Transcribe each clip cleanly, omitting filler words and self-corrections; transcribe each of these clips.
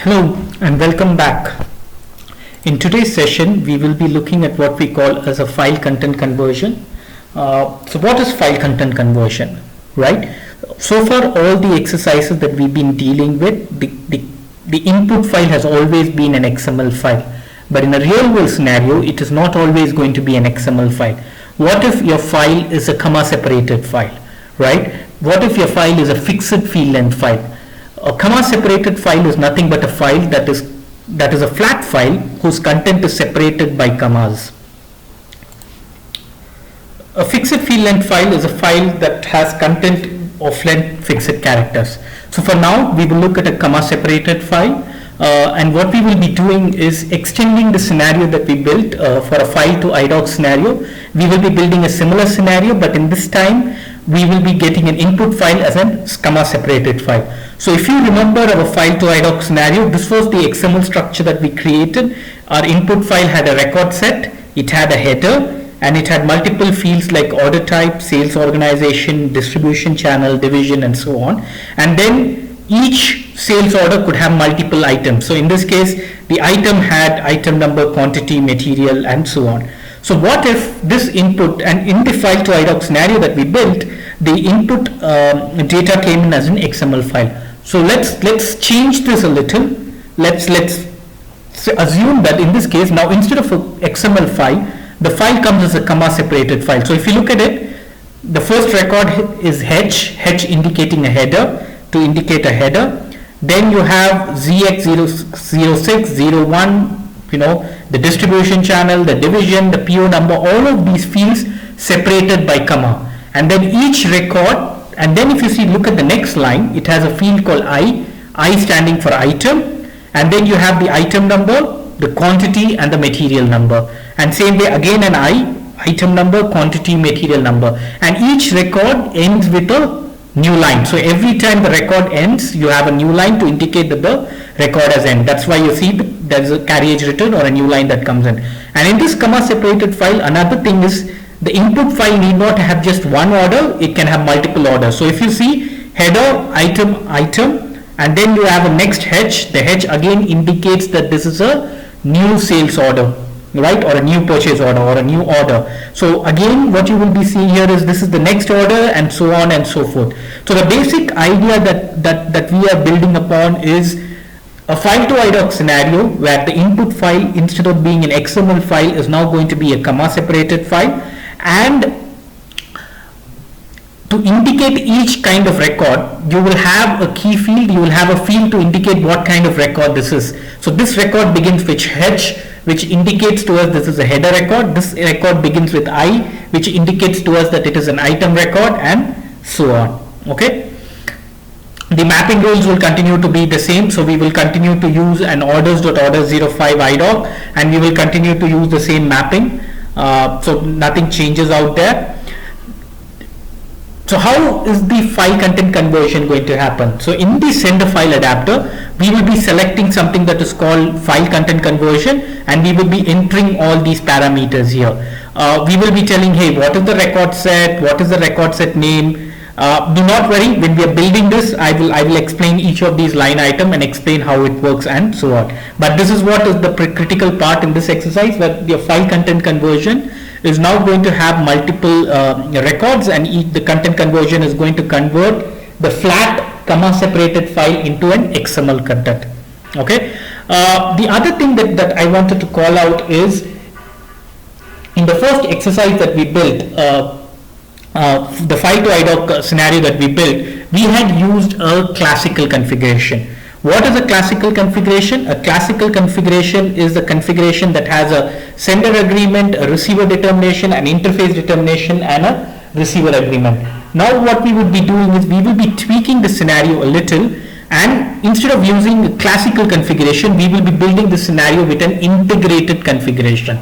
Hello and welcome back. In today's session, we will be looking at what we call as a file content conversion. So what is file content conversion, right? So far, all the exercises that we've been dealing with, the input file has always been an XML file. But in a real world scenario, it is not always going to be an XML file. What if your file is a comma separated file, right? What if your file is a fixed field length file? A comma separated file is nothing but a file that is a flat file whose content is separated by commas. A fixed field length file is a file that has content of length fixed characters. So for now, we will look at a comma separated file, and what we will be doing is extending the scenario that we built for a file to IDoc scenario. We will be building a similar scenario, but in this time we will be getting an input file as a comma separated file. So if you remember our file to IDoc scenario, this was the XML structure that we created. Our input file had a record set, it had a header, and it had multiple fields like order type, sales organization, distribution channel, division, and so on. And then each sales order could have multiple items. So in this case, the item had item number, quantity, material, and so on. So what if this input, and in the file to IDoc scenario that we built, the input data came in as an XML file. So let's change this a little. Let's assume that in this case, now instead of an XML file, the file comes as a comma separated file. So if you look at it, the first record is H indicating a header, to indicate a header. Then you have ZX06, 01, the distribution channel, the division, the PO number, all of these fields separated by comma. And then each record, and then if you see, look at the next line, it has a field called I standing for item, and then you have the item number, the quantity, and the material number. And same way again an item number, quantity, material number. And each record ends with a new line. So every time the record ends, you have a new line to indicate that the record has ended. That's why you see there is a carriage written or a new line that comes in. And in this comma separated file, another thing is the input file need not have just one order, it can have multiple orders. So if you see header, item, and then you have a next H, the H again indicates that this is a new sales order, right, or a new purchase order or a new order. So again, what you will be seeing here is this is the next order, and so on and so forth. So the basic idea that we are building upon is a file to IDoc scenario where the input file, instead of being an XML file, is now going to be a comma separated file. And to indicate each kind of record, you will have a key field, you will have a field to indicate what kind of record this is. So this record begins with H, which indicates to us this is a header record. This record begins with I, which indicates to us that it is an item record, and so on. Okay. The mapping rules will continue to be the same. So we will continue to use an orders.order05 IDoc, and we will continue to use the same mapping. So nothing changes out there. So how is the file content conversion going to happen? So in the sender file adapter, we will be selecting something that is called file content conversion, and we will be entering all these parameters here. We will be telling, hey, what is the record set? What is the record set name? Do not worry, when we are building this, I will explain each of these line item and explain how it works and so on. But this is what is the critical part in this exercise, where your file content conversion is now going to have multiple records, and the content conversion is going to convert the flat comma separated file into an XML content. Okay. The other thing that I wanted to call out is, in the first exercise that we built, the file to IDoc scenario that we built, we had used a classical configuration. What is a classical configuration? A classical configuration is the configuration that has a sender agreement, a receiver determination, an interface determination, and a receiver agreement. Now what we would be doing is we will be tweaking the scenario a little, and instead of using a classical configuration, we will be building the scenario with an integrated configuration.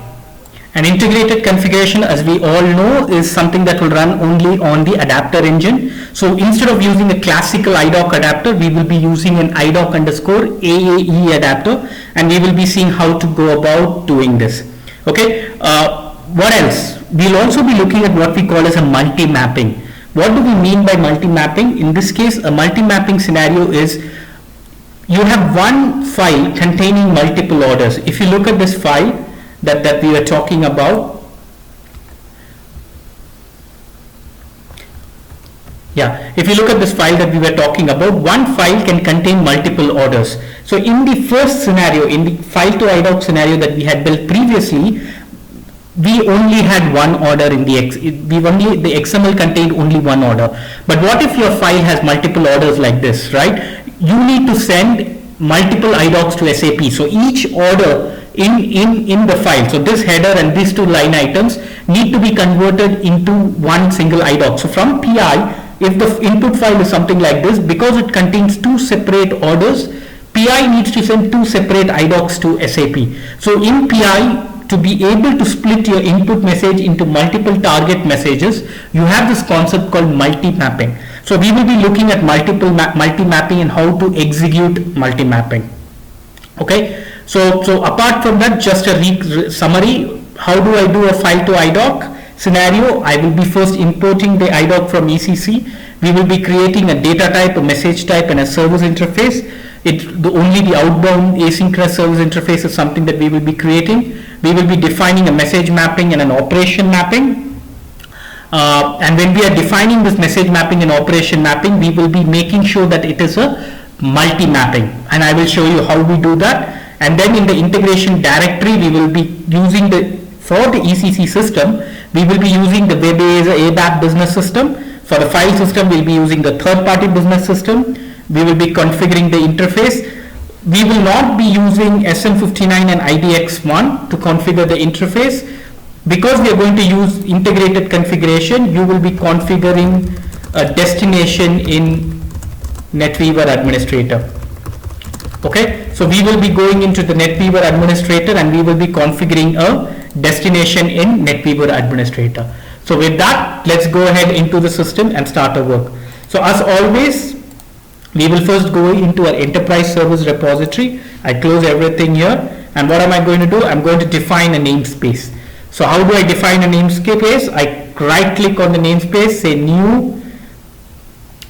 An integrated configuration, as we all know, is something that will run only on the adapter engine. So instead of using a classical IDoc adapter, we will be using an IDoc underscore AAE adapter, and we will be seeing how to go about doing this. Okay. What else? We'll also be looking at what we call as a multi-mapping. What do we mean by multi-mapping? In this case, a multi-mapping scenario is you have one file containing multiple orders. If you look at this file that we were talking about, if you look at this file that we were talking about, one file can contain multiple orders. So in the first scenario, in the file to IDoc scenario that we had built previously, we only had one order in the the XML contained only one order. But what if your file has multiple orders like this, right? You need to send multiple IDocs to SAP. So each order in the file, so this header and these two line items need to be converted into one single IDoc. So from PI, if the input file is something like this, because it contains two separate orders, PI needs to send two separate IDocs to SAP. So in PI, to be able to split your input message into multiple target messages, you have this concept called multi-mapping. So we will be looking at multi-mapping and how to execute multi-mapping. Okay. So apart from that, just a summary. How do I do a file to IDoc scenario? I will be first importing the IDoc from ECC. We will be creating a data type, a message type, and a service interface. Only the outbound asynchronous service interface is something that we will be creating. We will be defining a message mapping and an operation mapping. And when we are defining this message mapping and operation mapping, we will be making sure that it is a multi-mapping. And I will show you how we do that. And then in the integration directory, we will be using for the ECC system, we will be using the web-based ABAP business system. For the file system, we will be using the third-party business system. We will be configuring the interface. We will not be using SM59 and IDX1 to configure the interface. Because we are going to use integrated configuration, you will be configuring a destination in NetWeaver Administrator. Okay, so we will be going into the NetWeaver Administrator and we will be configuring a destination in NetWeaver Administrator. So with that, let's go ahead into the system and start our work. So as always, we will first go into our enterprise service repository. I close everything here, and what am I going to do? I'm going to define a namespace. So how do I define a namespace? I right click on the namespace, say new.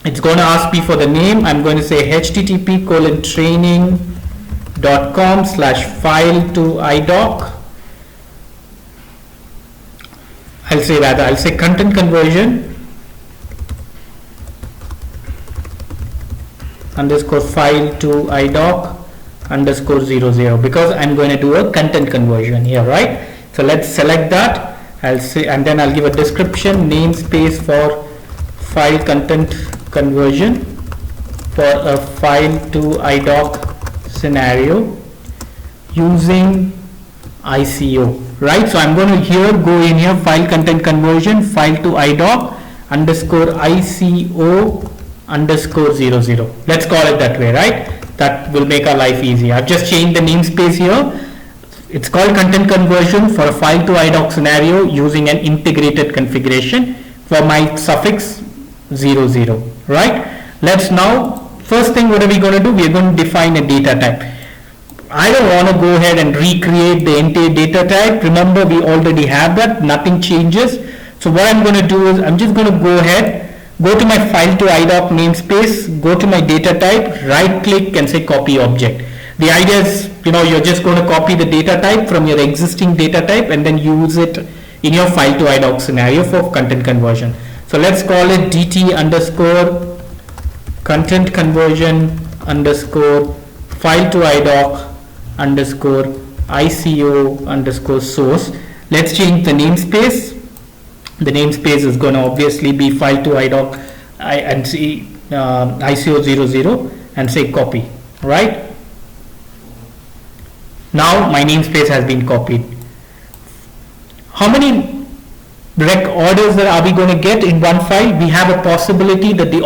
It's going to ask me for the name. I'm going to say http://training.com/file to IDoc. I'll say that. I'll say content conversion underscore file to IDoc underscore 00, because I'm going to do a content conversion here, right? So let's select that. I'll say, and then I'll give a description, namespace for file content conversion for a file to IDoc scenario using ICO, right? So I'm going to go in here, file content conversion, file to IDoc underscore ICO underscore 00. Let's call it that way, right? That will make our life easy. I've just changed the namespace here. It's called content conversion for a file to IDoc scenario using an integrated configuration for my suffix 00, right? Let's now, first thing, what are we going to do? We are going to define a data type. I don't want to go ahead and recreate the entire data type. Remember, we already have that, nothing changes. So what I'm going to do is, I'm just going to go ahead, go to my file to IDoc namespace, go to my data type, right click and say copy object. The idea is, you're just going to copy the data type from your existing data type and then use it in your file to IDoc scenario for content conversion. So let's call it dt underscore content conversion underscore file to IDoc underscore ICO underscore source. Let's change the namespace. The namespace is going to obviously be file to IDoc and see ICO 00 and say copy, right? Now my namespace has been copied. How many orders are we going to get in one file? We have a possibility that the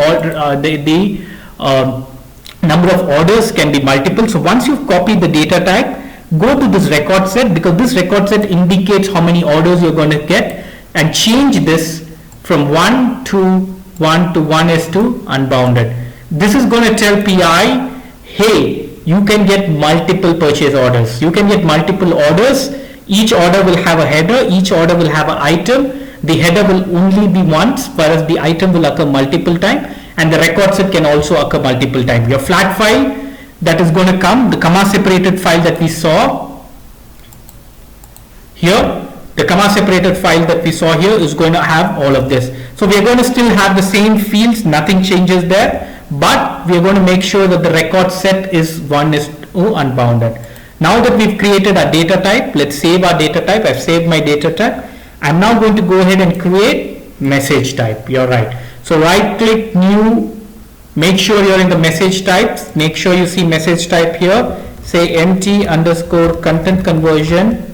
number of orders can be multiple. So once you've copied the data type, go to this record set, because this record set indicates how many orders you're going to get, and change this from 1 to 1 to 1 is to unbounded. This is going to tell PI, hey, you can get multiple purchase orders. You can get multiple orders. Each order will have a header. Each order will have an item. The header will only be once, whereas the item will occur multiple times, and the record set can also occur multiple times. Your flat file that is going to come, the comma separated file that we saw here, the comma separated file that we saw here is going to have all of this. So we are going to still have the same fields, nothing changes there, but we are going to make sure that the record set is 1:2 unbounded. Now that we've created our data type, let's save our data type. I've saved my data type. I'm now going to go ahead and create message type. You're right. So right click, new, make sure you're in the message types. Make sure you see message type here. Say empty underscore content conversion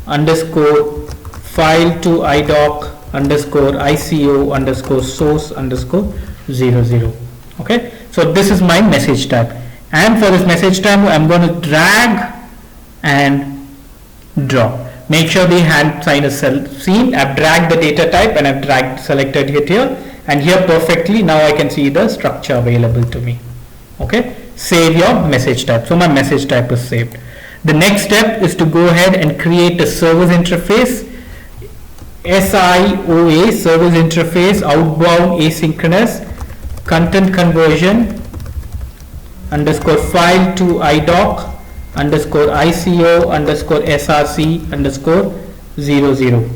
underscore file to IDoc underscore ICO underscore source underscore 00. Okay. So this is my message type. And for this message type, I'm going to drag and drop. Make sure the hand sign is seen. I've dragged the data type and I've selected it here, and here perfectly. Now I can see the structure available to me. Okay. Save your message type. So my message type is saved. The next step is to go ahead and create a service interface. SIOA, service interface, outbound asynchronous content conversion underscore file to IDoc underscore ICO underscore SRC underscore 00.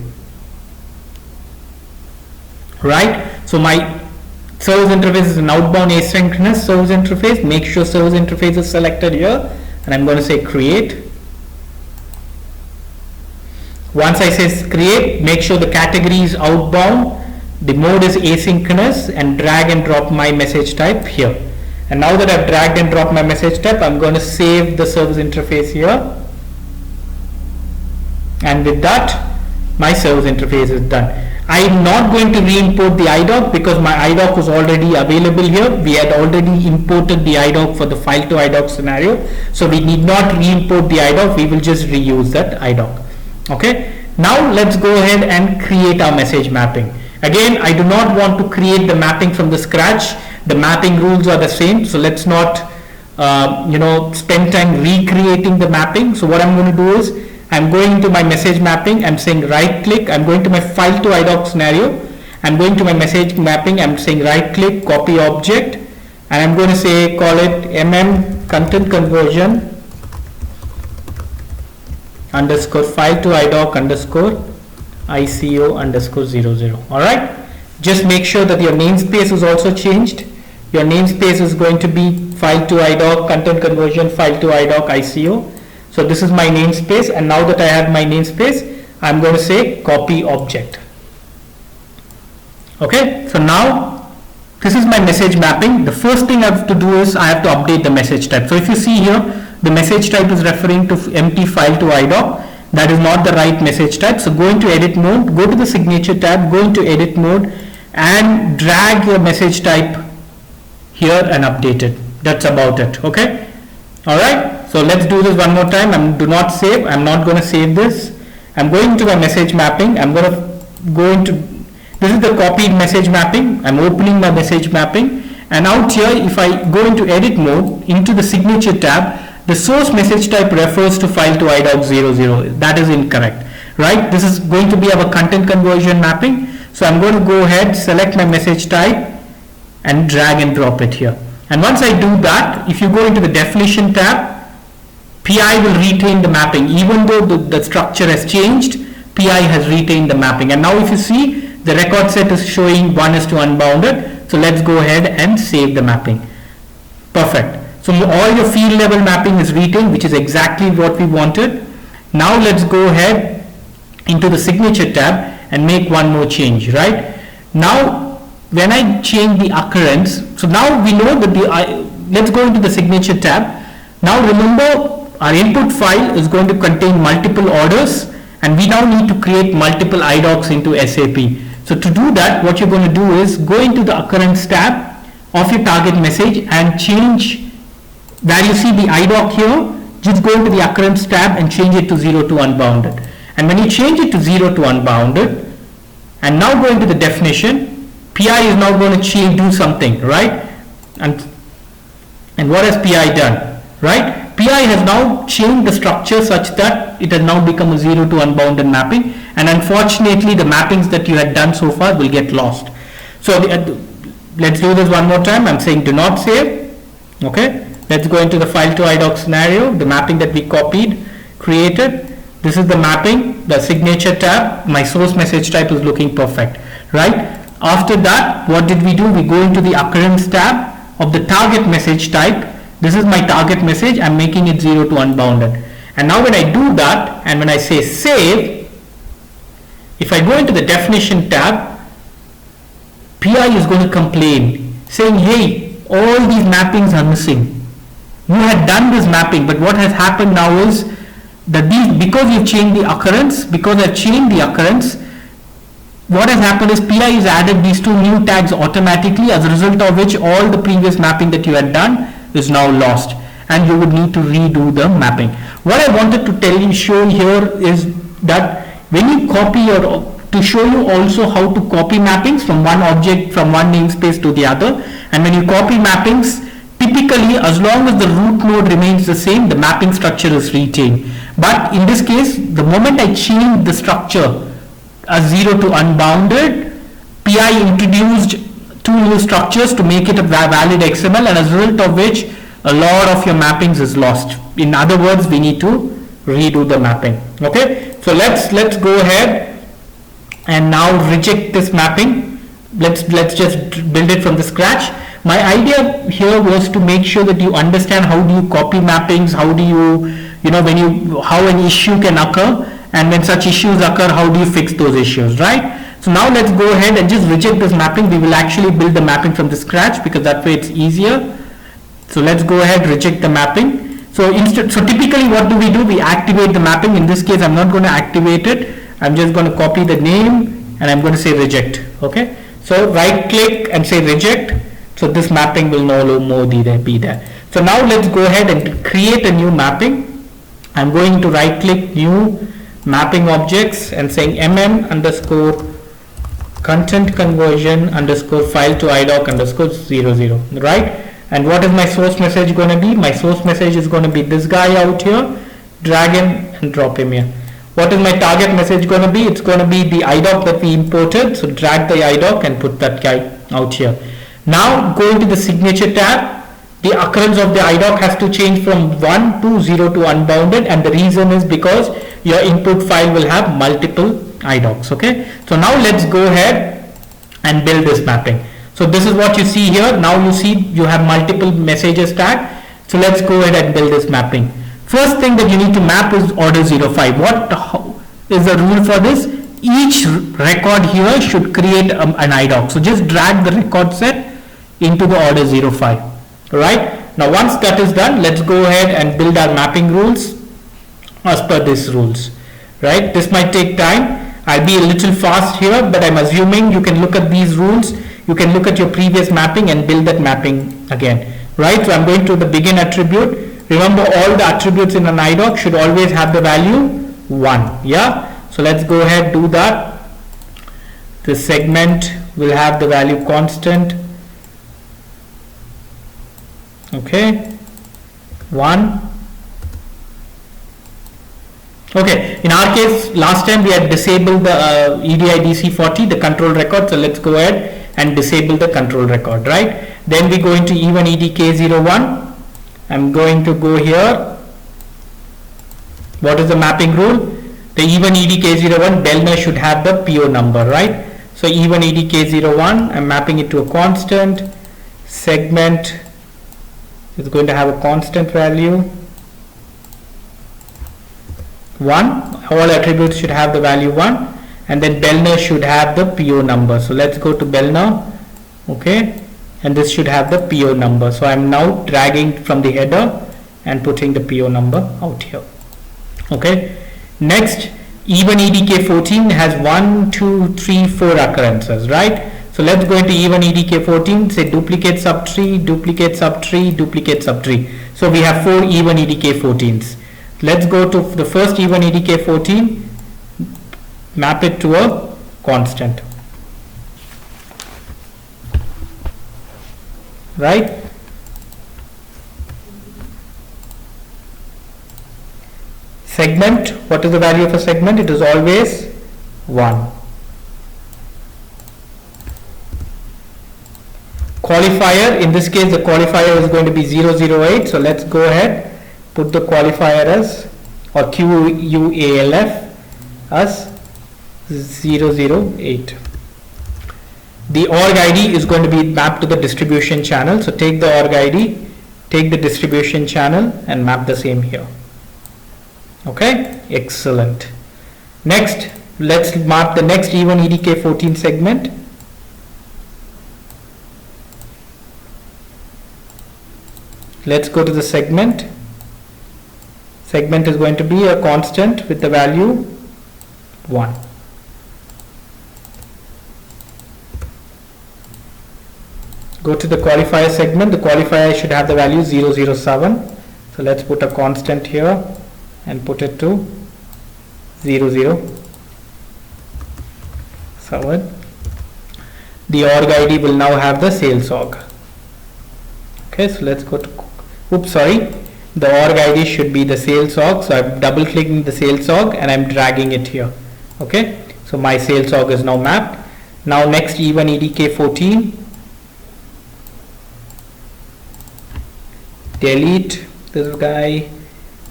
Right. So my service interface is an outbound asynchronous service interface. Make sure service interface is selected here, and I'm going to say create. Once I say create, make sure the category is outbound, the mode is asynchronous, and drag and drop my message type here. And now that I've dragged and dropped my message type, I'm going to save the service interface here. And with that, my service interface is done. I'm not going to re-import the IDoc because my IDoc was already available here. We had already imported the IDoc for the file to IDoc scenario. So we need not re-import the IDoc. We will just reuse that IDoc. Okay. Now let's go ahead and create our message mapping. Again, I do not want to create the mapping from the scratch. The mapping rules are the same, so let's not spend time recreating the mapping. So what I'm going to do is I'm going to my message mapping, I'm saying right click, I'm going to my file to IDoc scenario, I'm going to my message mapping, I'm saying right click, copy object, and I'm going to say call it content conversion underscore file to IDoc underscore ICO underscore 00. Alright, just make sure that your namespace is also changed. Your namespace is going to be file to IDoc content conversion file to IDoc ICO. So this is my namespace, and now that I have my namespace, I'm going to say copy object. Okay, so now this is my message mapping. The first thing I have to do is I have to update the message type. So if you see here, the message type is referring to empty file to IDoc. That is not the right message type. So go into edit mode, go to the signature tab, go into edit mode, and drag your message type here and update it. That's about it. Okay. All right. So let's do this one more time. Do not save. I'm not going to save this. I'm going to my message mapping. I'm going to go into, this is the copied message mapping. I'm opening my message mapping, and out here, if I go into edit mode, into the signature tab, the source message type refers to file to IDoc 00. That is incorrect, right? This is going to be our content conversion mapping. So I'm going to go ahead, select my message type, and drag and drop it here. And once I do that, if you go into the definition tab, PI will retain the mapping. Even though the structure has changed, PI has retained the mapping. And now if you see, the record set is showing 1:2 unbounded. So let's go ahead and save the mapping. Perfect. So all your field level mapping is retained, which is exactly what we wanted. Now let's go ahead into the signature tab and make one more change, right? Now when I change the occurrence, so now we know that let's go into the signature tab. Now remember, our input file is going to contain multiple orders, and we now need to create multiple IDocs into SAP. So to do that, what you're going to do is go into the occurrence tab of your target message and change where you see the IDoc here. Just go into the occurrence tab and change it to 0 to unbounded. And when you change it to 0 to unbounded, and now go into the definition, PI is now going to do something, right? And what has PI done, right? PI has now changed the structure such that it has now become a 0 to unbounded mapping, and unfortunately the mappings that you had done so far will get lost. So let's do this one more time. I'm saying do not save. Okay, let's go into the file to IDoc scenario, the mapping that we copied, created. This is the mapping, the signature tab, my source message type is looking perfect, right? After that, what did we do? We go into the occurrence tab of the target message type. This is my target message, I'm making it 0 to unbounded. And now when I do that, and when I say save, if I go into the definition tab, PI is going to complain, saying, hey, all these mappings are missing. You had done this mapping, but what has happened now is that because you've changed the occurrence, because I've changed the occurrence, what has happened is PI has added these two new tags automatically, as a result of which all the previous mapping that you had done is now lost, and you would need to redo the mapping. What I wanted to show here is that when you copy to show you also how to copy mappings from one object, from one namespace to the other, and when you copy mappings, typically as long as the root node remains the same, the mapping structure is retained. But in this case, the moment I change the structure as 0 to unbounded, PI introduced two new structures to make it a valid XML, and as a result of which a lot of your mappings is lost. In other words, we need to redo the mapping. Okay, so let's go ahead and now reject this mapping. Let's just build it from the scratch. My idea here was to make sure that you understand how do you copy mappings, how do you, how an issue can occur, and when such issues occur, how do you fix those issues, right? So now let's go ahead and just reject this mapping. We will actually build the mapping from the scratch because that way it's easier. So let's go ahead, reject the mapping. So typically what do? We activate the mapping. In this case, I'm not going to activate it. I'm just going to copy the name and I'm going to say reject. Okay. So right click and say reject. So this mapping will no more be there. So now let's go ahead and create a new mapping. I'm going to right click new mapping objects and saying mm_ content conversion _ file to IDoc _00, right? And what is my source message going to be? My source message is going to be this guy out here. Drag him and drop him here. What is my target message going to be? It's going to be the IDoc that we imported. So drag the IDoc and put that guy out here. Now go into the signature tab. The occurrence of the IDoc has to change from 1 to 0 to unbounded, and the reason is because your input file will have multiple IDocs. Okay. So now let's go ahead and build this mapping. So this is what you see here. Now you see you have multiple messages tagged. So let's go ahead and build this mapping. First thing that you need to map is order 05. How is the rule for this? Each record here should create an IDoc. So just drag the record set into the order 05. Right. Now once that is done, let's go ahead and build our mapping rules as per these rules. Right. This might take time. I'll be a little fast here, but I'm assuming you can look at these rules. You can look at your previous mapping and build that mapping again, right? So I'm going to the begin attribute. Remember, all the attributes in an IDoc should always have the value 1. Yeah. So let's go ahead, do that. The segment will have the value constant. Okay. 1. Okay. In our case, last time we had disabled the EDI DC40, the control record. So let's go ahead and disable the control record, right? Then we go into even EDK01. I'm going to go here. What is the mapping rule? The even EDK01 Delner should have the PO number, right? So even EDK01, I'm mapping it to a constant. Segment is going to have a constant value 1. All attributes should have the value 1. And then Bellner should have the PO number. So let's go to Bellner. Okay. And this should have the PO number. So I'm now dragging from the header and putting the PO number out here. Okay. Next, even EDK14 has 1, 2, 3, 4 occurrences, right? So let's go into even EDK14, say duplicate subtree, duplicate subtree, duplicate subtree. So we have 4 even EDK14s. Let's go to the first even EDK14. Map it to a constant, right? Segment, what is the value of a segment? It is always 1. Qualify qualifier, in this case the qualifier is going to be 008, so let's go ahead, put the qualifier as, or QUALF as 008. The org ID is going to be mapped to the distribution channel, so take the org ID, take the distribution channel and map the same here. Okay, excellent. Next, let's map the next E1 EDK 14 segment. Let's go to the segment. Segment is going to be a constant with the value 1. Go to the qualifier segment. The qualifier should have the value 007. So let's put a constant here and put it to 007. The org ID will now have the sales org. Okay, so let's go to, oops, sorry, the org ID should be the sales org. So I'm double clicking the sales org and I'm dragging it here. Okay, so my sales org is now mapped. Now next E1 EDK 14. Delete this guy.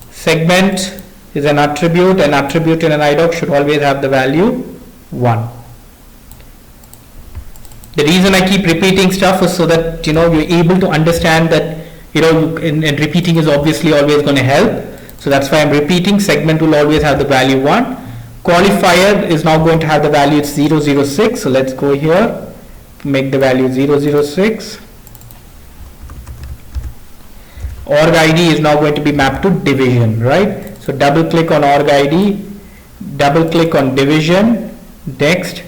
Segment is an attribute. An attribute in an IDoc should always have the value 1. The reason I keep repeating stuff is so that you're able to understand that and repeating is obviously always going to help. So that's why I'm repeating. Segment will always have the value 1. Qualifier is now going to have the value 006. So let's go here, make the value 006. Org ID is now going to be mapped to division, right? So double click on org ID, double click on division, next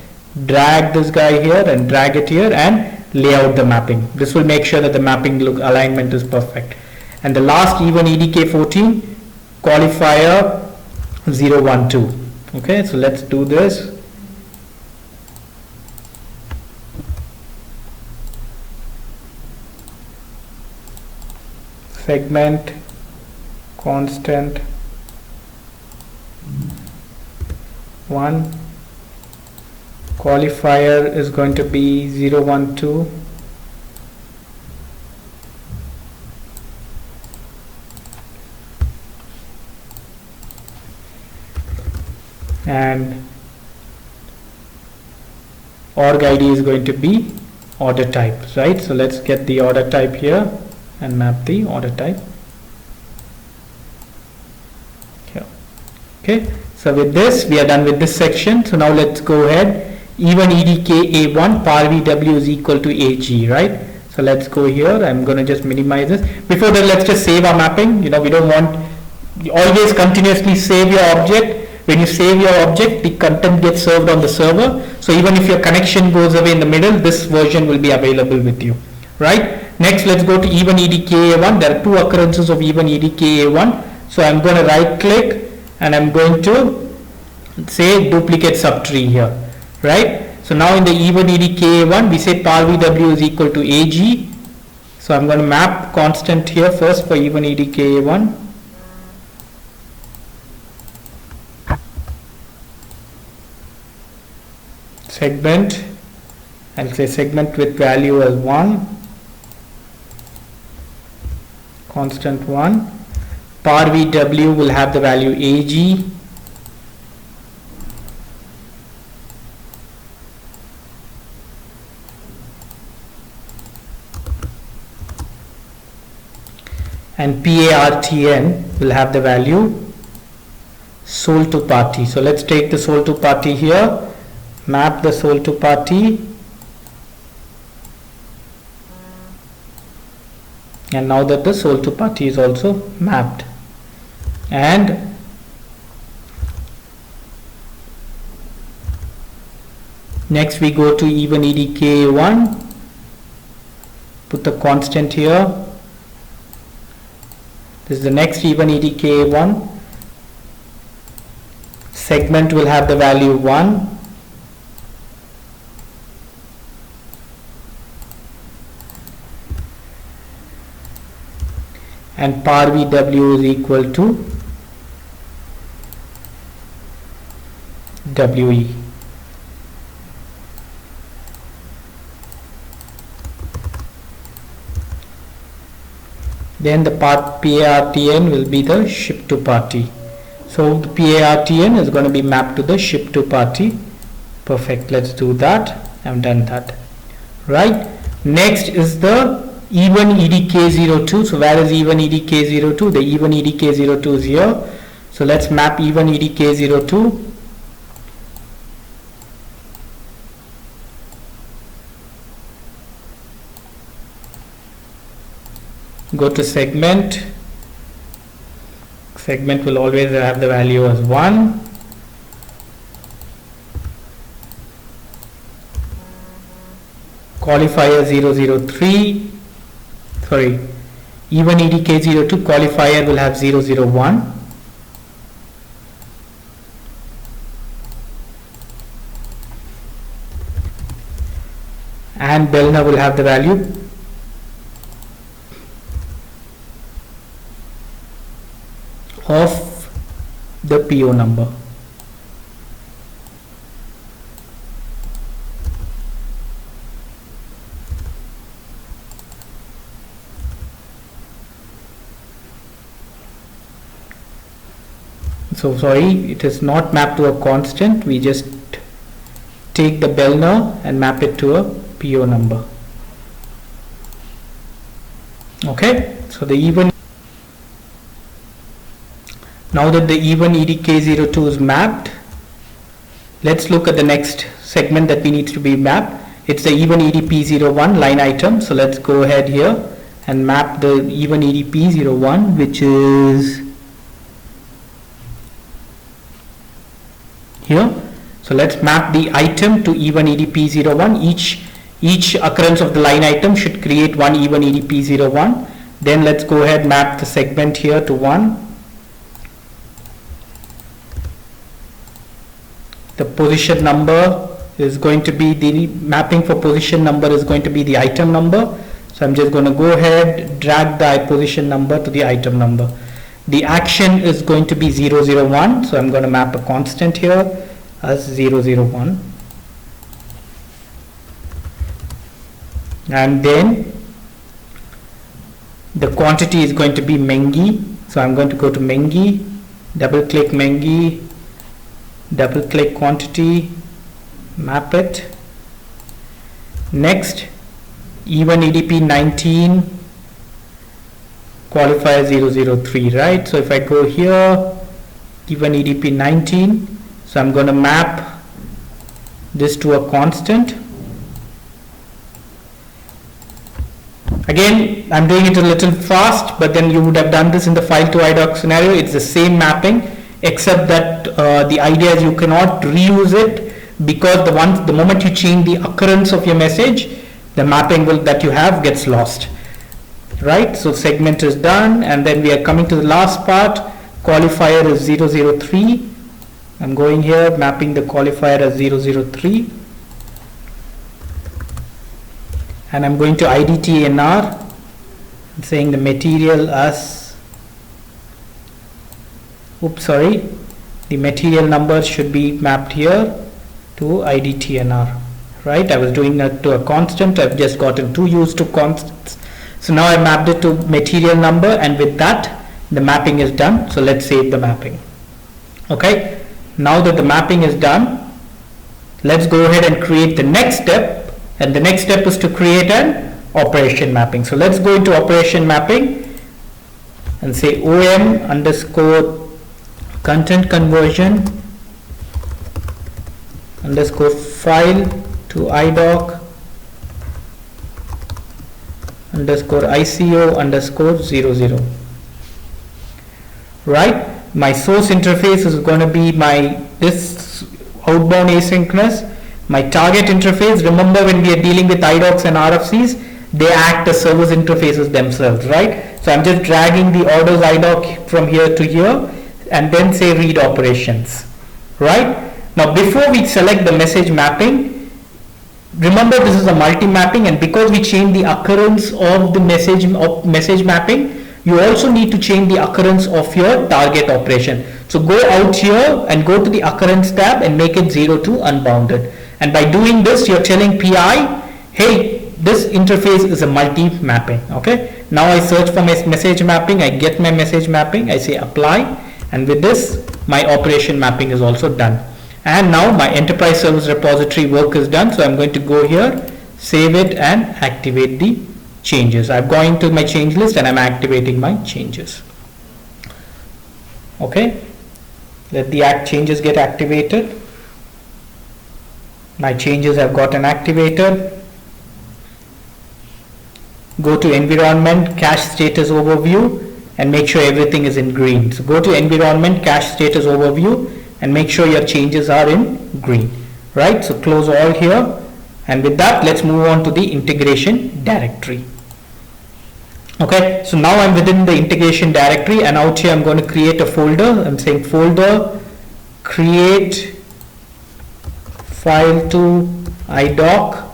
drag this guy here and drag it here and lay out the mapping. This will make sure that the mapping alignment is perfect. And the last E1 EDK 14 qualifier 012. Okay, so let's do this. Segment constant 1, qualifier is going to be 012, and org ID is going to be order type, right? So let's get the order type here and map the order type here. Okay, so with this we are done with this section. So now let's go ahead. E1 EDK A1 par VW is equal to AG, right? So let's go here. I'm going to just minimize this. Before that, let's just save our mapping. We don't want, you always continuously save your object. When you save your object, the content gets served on the server. So even if your connection goes away in the middle, this version will be available with you, right? Next, let's go to E1 EDK A1. There are 2 occurrences of E1 EDK A1. So I'm going to right click and I'm going to say duplicate subtree here, right? So now in the E1 EDK A1, we say par VW is equal to AG. So I'm going to map constant here first for E1 EDK A1. Segment, I'll say segment with value as 1. Constant 1. Par VW will have the value AG. And PARTN will have the value sold to party. So let's take the sold to party here, map the sold to party. And now that the sold to party is also mapped, and next we go to E1 EDK 1, put the constant here. This is the next E1 EDK 1. Segment will have the value 1. And par VW is equal to WE. Then the part PARTN will be the ship to party. So the PARTN is going to be mapped to the ship to party. Perfect. Let's do that. I've done that. Right. Next is the even EDK02. So where is even EDK02? The even EDK02 is here. So let's map even EDK02. Go to segment. Segment will always have the value as 1. Qualifier 003. Sorry, even EDK02 qualifier will have 001. And Belna will have the value of the PO number. So sorry, it is not mapped to a constant. We just take the Belna and map it to a PO number. Okay, so the even, now that the even EDK02 is mapped, let's look at the next segment that we need to be mapped. It's the even EDP01 line item. So let's go ahead here and map the even EDP01, which is here. So let's map the item to even EDP01. Each occurrence of the line item should create one even EDP01. Then let's go ahead map the segment here to 1. The position number is going to be the mapping for position number is going to be the item number. So I'm just going to go ahead, drag the position number to the item number. The action is going to be 001. So I'm going to map a constant here as 001. And then the quantity is going to be Mengi. So I'm going to go to Mengi, double click Mengi, double click quantity, map it. Next, even EDP 19, qualifier 003, right? So if I go here, even EDP 19, so I'm going to map this to a constant. Again, I'm doing it a little fast, but then you would have done this in the file to IDoc scenario. It's the same mapping, except that the idea is you cannot reuse it, because the moment you change the occurrence of your message, the mapping that you have gets lost. Right? So segment is done, and then we are coming to the last part. Qualifier is 003. I'm going here, mapping the qualifier as 003. And I'm going to IDTNR, saying the material as, the material number should be mapped here to IDTNR, right? I was doing that to a constant. I've just gotten too used to constants. So now I mapped it to material number, and with that, the mapping is done. So let's save the mapping. Okay. Now that the mapping is done, let's go ahead and create the next step. And the next step is to create an operation mapping. So let's go into operation mapping and say OM underscore content conversion underscore file to IDoc underscore ICO underscore 00. Right? My source interface is going to be this outbound asynchronous. My target interface, remember when we are dealing with IDocs and RFCs, they act as service interfaces themselves, right? So I'm just dragging the orders IDoc from here to here, and then say read operations, right? Now before we select the message mapping, remember this is a multi-mapping, and because we change the occurrence of the message mapping, you also need to change the occurrence of your target operation. So go out here and go to the occurrence tab and make it 0 to unbounded. And by doing this, you're telling PI, hey, this interface is a multi-mapping, okay? Now I search for my message mapping, I get my message mapping, I say apply, and with this my operation mapping is also done. And now my enterprise service repository work is done, so I'm going to go here, save it and activate the changes. I've gone to my change list and I'm activating my changes. Okay, let the changes get activated. My changes have gotten activated. Go to environment, cache status overview, and make sure everything is in green. So go to environment, cache status overview, and make sure your changes are in green. Right, so close all here. And with that, let's move on to the integration directory. Okay, so now I'm within the integration directory, and out here I'm going to create a folder. I'm saying folder, create file to IDoc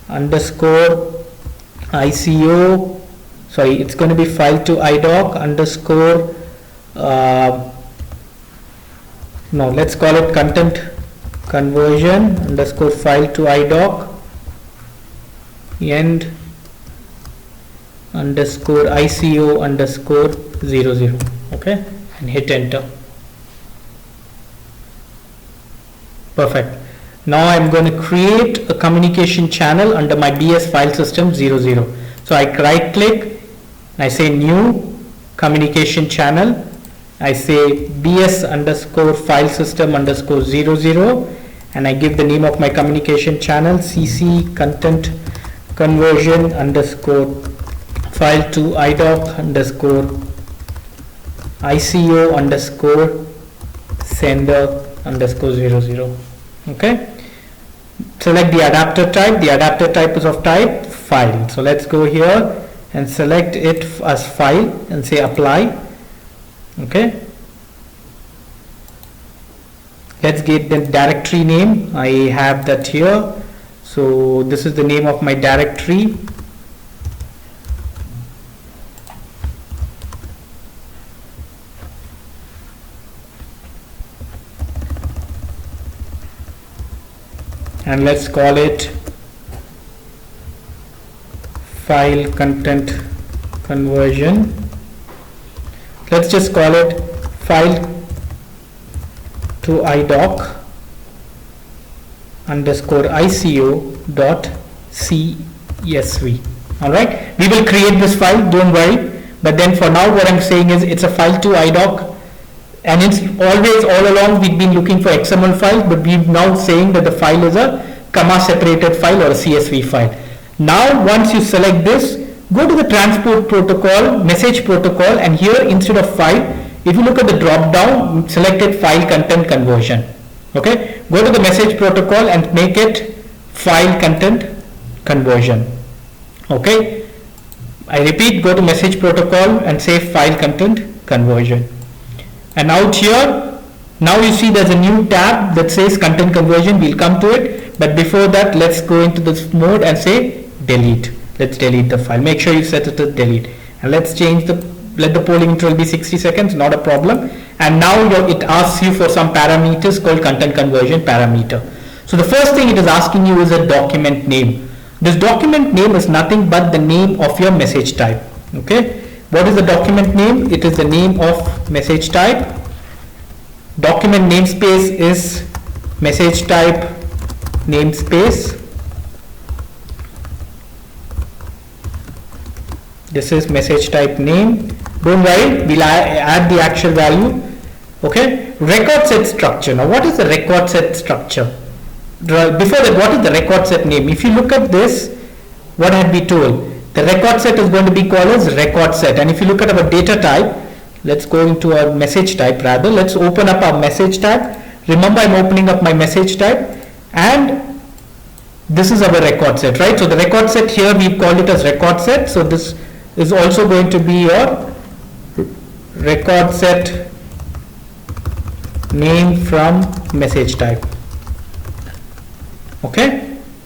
underscore ICO. Sorry, it's going to be file to IDoc underscore no, let's call it content conversion underscore file to IDoc end underscore ICO underscore 00. Okay, and hit enter. Perfect. Now I'm going to create a communication channel under my BS file system 00. So I right click, I say new communication channel, I say BS underscore file system underscore 00, and I give the name of my communication channel CC content conversion underscore file to IDoc underscore ICO underscore sender underscore 00. Okay, select the adapter type. The adapter type is of type file. So let's go here and select it as file and say apply. Okay, let's get the directory name. I have that here. So this is the name of my directory. And let's call it file content conversion. Let's just call it file to IDoc underscore ICO dot CSV. Alright, we will create this file, don't worry, but then for now what I'm saying is it's a file to IDoc. And it's always, all along, we've been looking for XML files, but we're now saying that the file is a comma separated file or a CSV file. Now, once you select this, go to the transport protocol, message protocol, and here instead of file, if you look at the drop down, select it file content conversion. Okay, go to the message protocol and make it file content conversion. Okay, I repeat, go to message protocol and say file content conversion. And out here, now you see there's a new tab that says content conversion. We'll come to it, but before that, let's go into this mode and say delete. Let's delete the file. Make sure you set it to delete, and let's change the, let the polling interval be 60 seconds, not a problem. And now it asks you for some parameters called content conversion parameter. So the first thing it is asking you is a document name. This document name is nothing but the name of your message type. Okay. What is the document name? It is the name of message type. Document namespace is message type namespace. This is message type name. Don't worry, we'll add the actual value. Okay. Record set structure. Now what is the record set structure? Before that, what is the record set name? If you look at this, what had we told? The record set is going to be called as record set. And if you look at our data type, let's go into our message type rather. Let's open up our message type. Remember, I'm opening up my message type, and this is our record set, right? So the record set here, we've called it as record set. So this is also going to be your record set name from message type. Okay.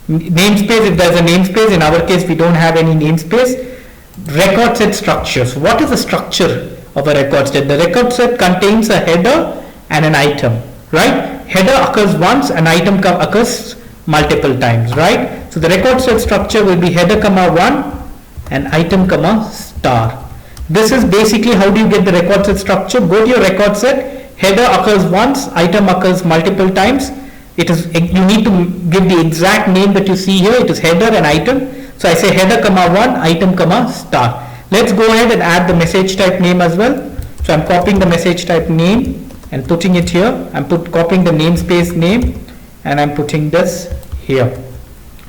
Namespace, if there's a namespace, in our case we don't have any namespace. Record set structures. What is the structure of a record set? The record set contains a header and an item, right? Header occurs once, an item occurs multiple times, right? So the record set structure will be header comma 1 and item comma star. This is basically how do you get the record set structure. Go to your record set, header occurs once, item occurs multiple times. It is, you need to give the exact name that you see here. It is header and item. So I say header comma 1, item comma star. Let's go ahead and add the message type name as well. So I'm copying the message type name and putting it here. I'm copying the namespace name and I'm putting this here.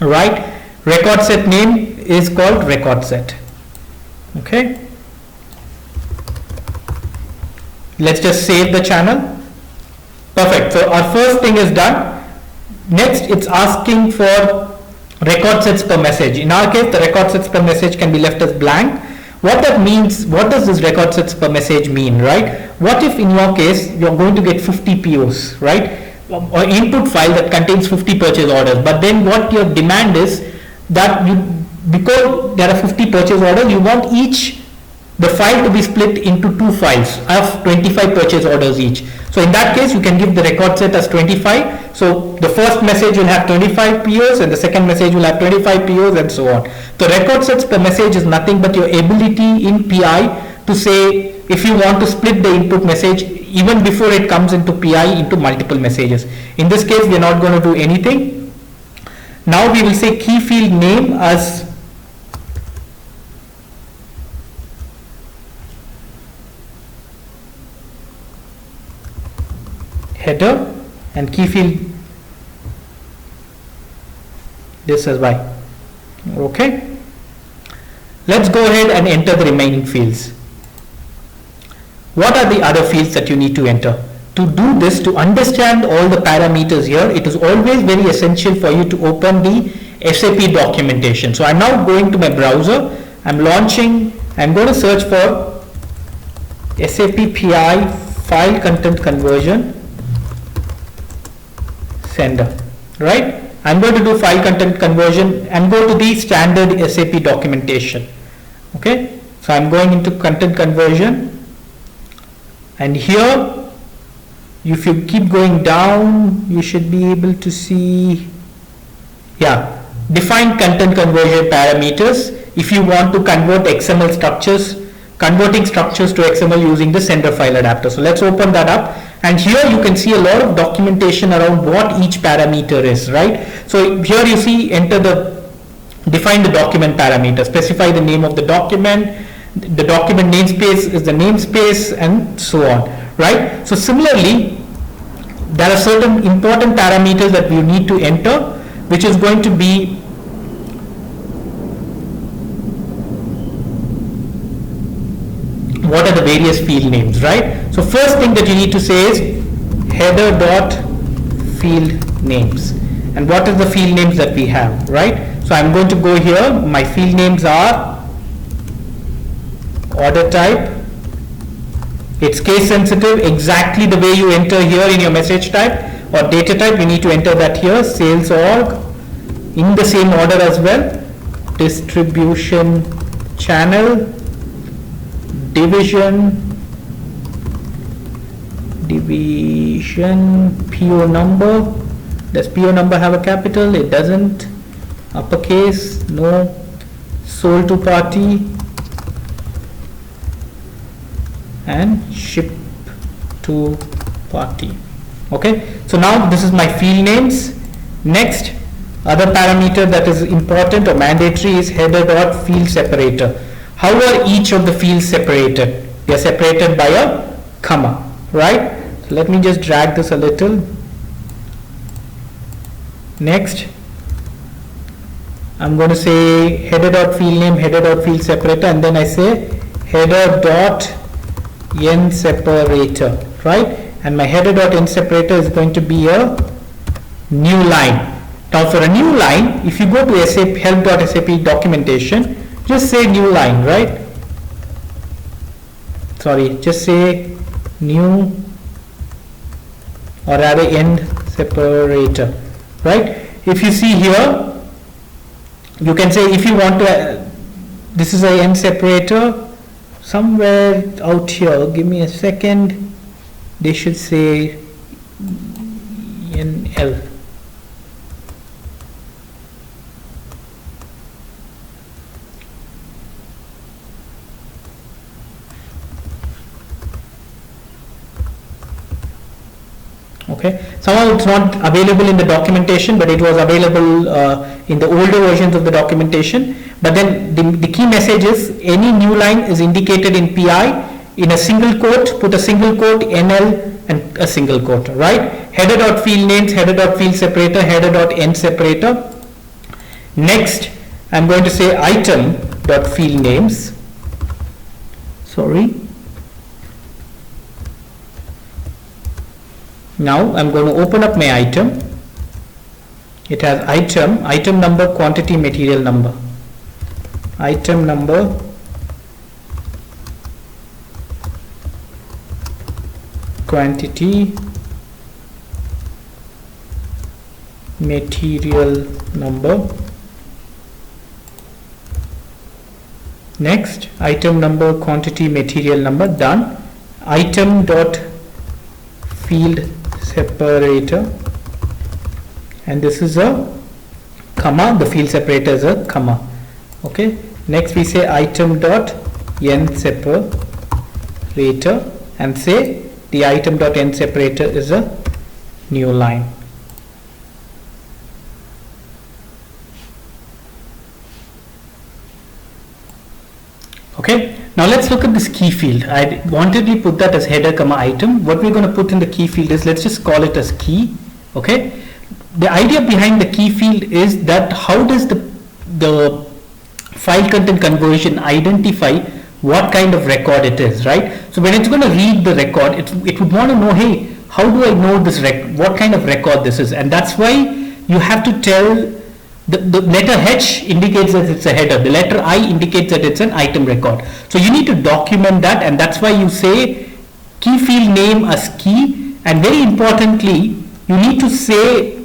Right? Record set name is called record set. Okay. Let's just save the channel. Perfect. So our first thing is done. Next, it's asking for record sets per message. In our case, the record sets per message can be left as blank. What that means, what does this record sets per message mean, right? What if in your case, you're going to get 50 POs, right? Or input file that contains 50 purchase orders. But then what your demand is that because there are 50 purchase orders, you want the file to be split into 2 files of 25 purchase orders each. So in that case, you can give the record set as 25. So the first message will have 25 POs and the second message will have 25 POs and so on. The record sets per message is nothing but your ability in PI to say if you want to split the input message even before it comes into PI into multiple messages. In this case, we are not going to do anything. Now we will say key field name as header and key field this as Y. Okay. Let's go ahead and enter the remaining fields. What are the other fields that you need to enter? To do this, to understand all the parameters here, it is always very essential for you to open the SAP documentation. So I'm now going to my browser, I'm going to search for SAP PI file content conversion sender, right? I'm going to do file content conversion and go to the standard SAP documentation. Okay, so I'm going into content conversion, and here if you keep going down you should be able to see, yeah, define content conversion parameters. If you want to convert XML structures, converting structures to XML using the sender file adapter. So let's open that up, and here you can see a lot of documentation around what each parameter is, right? So here you see define the document parameter, specify the name of the document, the document namespace is the namespace, and so on, right? So similarly, there are certain important parameters that we need to enter, which is going to be what are the various field names, right? So first thing that you need to say is header dot field names, and what is the field names that we have, right? So I'm going to go here, my field names are order type, it's case sensitive, exactly the way you enter here in your message type or data type, you need to enter that here, sales org, in the same order as well, distribution channel, division, PO number. Does PO number have a capital? It doesn't. Uppercase, no. Sold to party and ship to party. Okay, so now this is my field names. Next, other parameter that is important or mandatory is header dot field separator. How are each of the fields separated? They are separated by a comma, right? So let me just drag this a little. Next, I'm going to say header dot field name, header dot field separator, and then I say header dot n separator, right? And my header dot n separator is going to be a new line. Now for a new line, if you go to SAP help.sap documentation, just say new line, right? Sorry, just say new or rather end separator, right? If you see here, you can say if you want to, this is a end separator, somewhere out here, give me a second, they should say NL. Okay, somehow it's not available in the documentation, but it was available in the older versions of the documentation. But then the key message is any new line is indicated in PI in a single quote, put a single quote, NL and a single quote, right? Header dot field names, header dot field separator, header dot end separator. Next, I'm going to say item dot field names. Sorry. Now I'm going to open up my item. It has item number, quantity, material number. Item number, quantity, material number. Next, item number, quantity, material number, done. Item dot field separator, and this is a comma, the field separator is a comma. Okay, next we say item dot end separator and say the item dot end separator is a new line. Okay, now let's look at this key field. I wanted to put that as header comma item. What we're going to put in the key field is, let's just call it as key. Okay, the idea behind the key field is that how does the file content conversion identify what kind of record it is, right? So when it's going to read the record, it would want to know, hey, how do I know this what kind of record this is? And that's why you have to tell. The letter H indicates that it's a header. The letter I indicates that it's an item record. So you need to document that, and that's why you say key field name as key, and very importantly, you need to say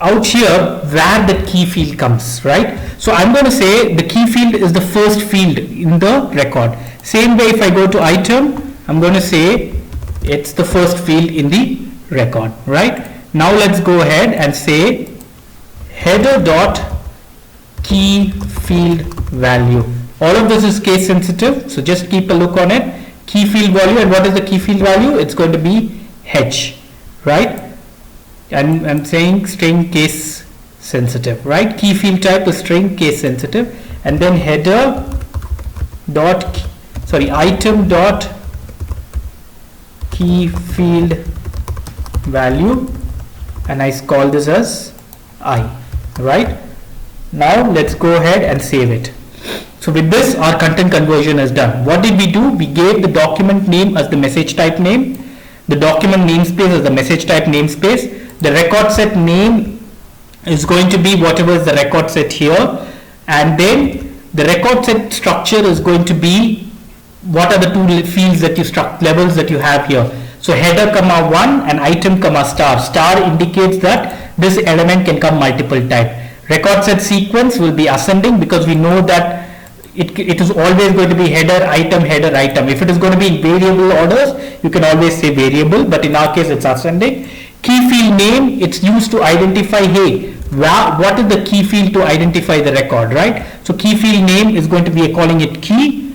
out here where the key field comes, right? So I'm going to say the key field is the first field in the record. Same way, if I go to item, I'm going to say it's the first field in the record, right? Now let's go ahead and say header dot key field value. All of this is case sensitive, so just keep a look on it. Key field value, and what is the key field value? It's going to be H, right? And I'm saying string case sensitive, right? Key field type is string case sensitive, and then header dot item dot key field value, and I call this as I. Right, now let's go ahead and save it. So with this, our content conversion is done. What did we do? We gave the document name as the message type name, the document namespace as the message type namespace. The record set name is going to be whatever is the record set here, and then the record set structure is going to be what are the two fields that you levels that you have here. So header comma 1 and item comma star. Star indicates that this element can come multiple times. Record set sequence will be ascending because we know that it is always going to be header item. If it is going to be in variable orders, you can always say variable, but in our case it's ascending. Key field name, it's used to identify, hey, what is the key field to identify the record, right? So key field name is going to be calling it key,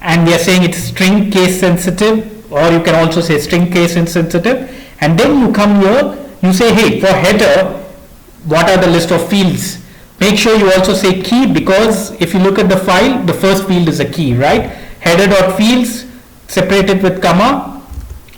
and we are saying it's string case sensitive, or you can also say string case insensitive. And then you come here, you say, hey, for header, what are the list of fields? Make sure you also say key, because if you look at the file, the first field is a key, right? Header.fields separated with comma,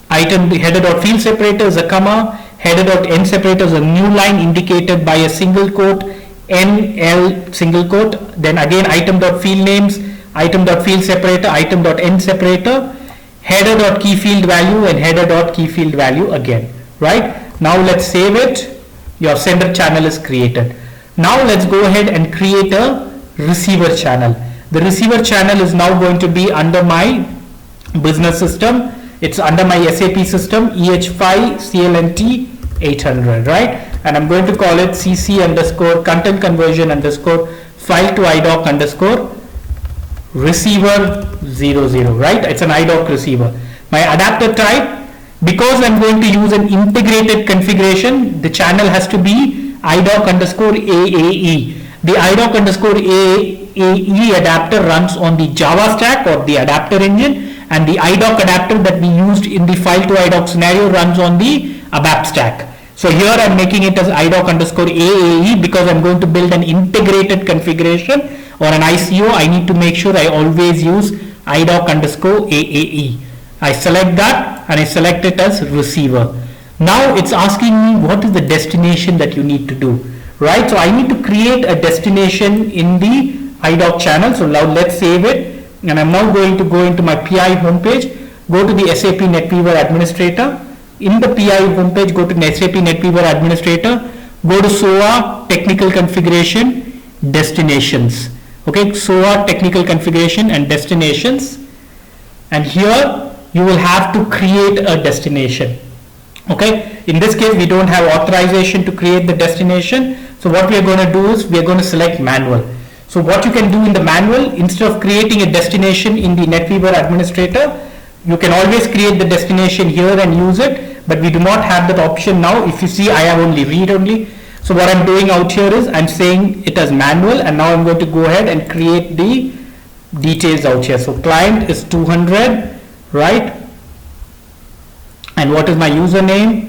item header.field separator is a comma, header.end separator is a new line indicated by a single quote, NL single quote, then again item.field names, item.field separator, item.end separator, header.key field value, and header.key field value again, right? Now let's save it. Your sender channel is created. Now let's go ahead and create a receiver channel. The receiver channel is now going to be under my business system. It's under my SAP system, EH5 CLNT 800, right? And I'm going to call it CC underscore content conversion underscore file to IDoc underscore receiver 00, right? It's an IDoc receiver. My adapter type, because I'm going to use an integrated configuration, the channel has to be IDoc underscore AAE. The IDoc underscore AAE adapter runs on the Java stack or the adapter engine, and the IDoc adapter that we used in the file to IDoc scenario runs on the ABAP stack. So here I'm making it as IDoc underscore AAE because I'm going to build an integrated configuration or an ICO. I need to make sure I always use IDoc underscore AAE. I select that and I select it as receiver. Now it's asking me what is the destination that you need to do, right? So I need to create a destination in the IDoc channel. So now let's save it, and I'm now going to go into my PI homepage, go to the SAP NetWeaver administrator. In the PI homepage, go to SAP NetWeaver administrator, go to SOA technical configuration destinations. Okay, SOA technical configuration and destinations, and here you will have to create a destination. Okay, in this case we don't have authorization to create the destination, so what we are going to do is we are going to select manual. So what you can do in the manual, instead of creating a destination in the NetWeaver administrator, you can always create the destination here and use it, but we do not have that option now. If you see, I have only read only. So what I'm doing out here is I'm saying it as manual, and now I'm going to go ahead and create the details out here. So client is 200, right? And what is my username?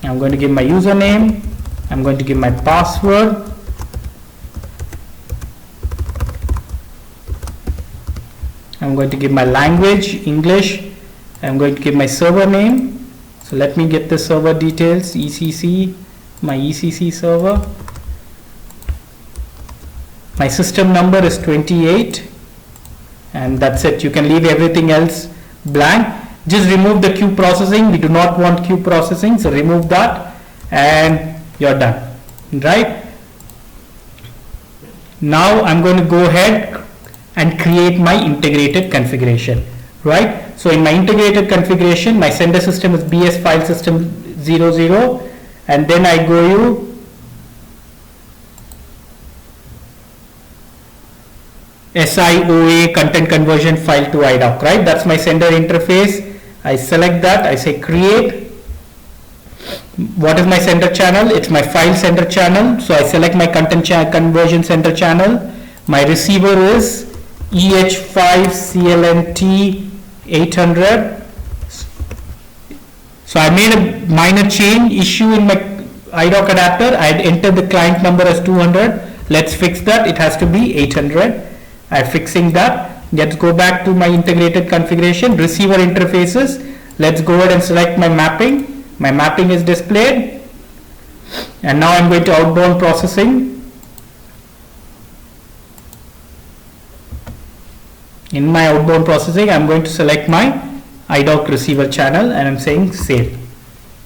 I'm going to give my username, I'm going to give my password, I'm going to give my language, English, I'm going to give my server name. So let me get the server details, ECC, my ECC server. My system number is 28, and that's it. You can leave everything else blank. Just remove the queue processing. We do not want queue processing, so remove that and you're done, right? Now I'm going to go ahead and create my integrated configuration, right? So in my integrated configuration, my sender system is BS file system 00, and then I go SIOA content conversion file to IDoc, right? That's my sender interface. I select that, I say create. What is my sender channel? It's my file sender channel. So I select my content conversion sender channel. My receiver is EH5CLNT 800. So I made a minor change issue in my IDoc adapter. I had entered the client number as 200. Let's fix that. It has to be 800. I'm fixing that. Let's go back to my integrated configuration, receiver interfaces. Let's go ahead and select my mapping. My mapping is displayed. And now I'm going to outbound processing. In my outbound processing, I'm going to select my IDoc receiver channel and I'm saying save.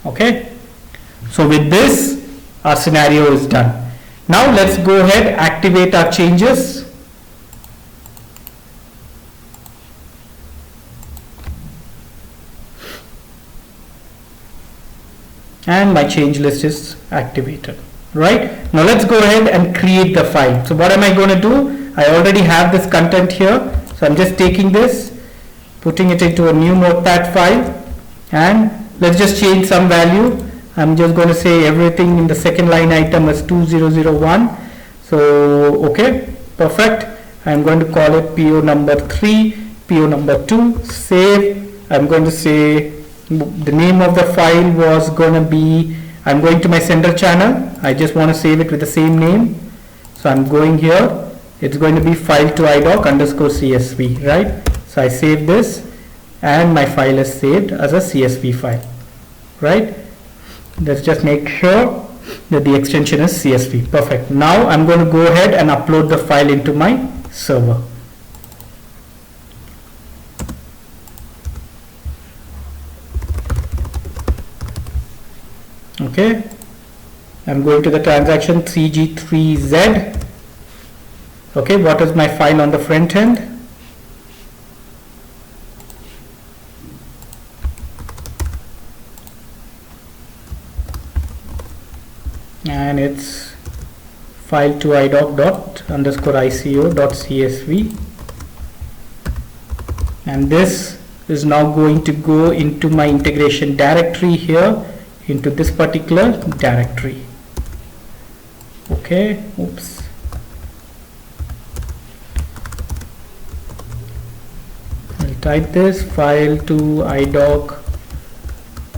Okay. So with this, our scenario is done. Now let's go ahead, activate our changes. And my change list is activated, right? Now let's go ahead and create the file. So what am I going to do? I already have this content here. So I'm just taking this, putting it into a new notepad file, and let's just change some value. I'm just going to say everything in the second line item is 2001. So okay, perfect. I'm going to call it PO number 3, PO number 2, save. I'm going to say the name of the file was going to be, I'm going to my sender channel. I just want to save it with the same name. So I'm going here. It's going to be file to IDoc underscore CSV, right? So I save this and my file is saved as a CSV file, right? Let's just make sure that the extension is CSV. Perfect. Now I'm going to go ahead and upload the file into my server. Okay, I'm going to the transaction 3G3Z. Okay, what is my file on the front end? And it's file to IDoc dot underscore ICO dot CSV. And this is now going to go into my integration directory here, into this particular directory. Okay, oops. type this file to IDoc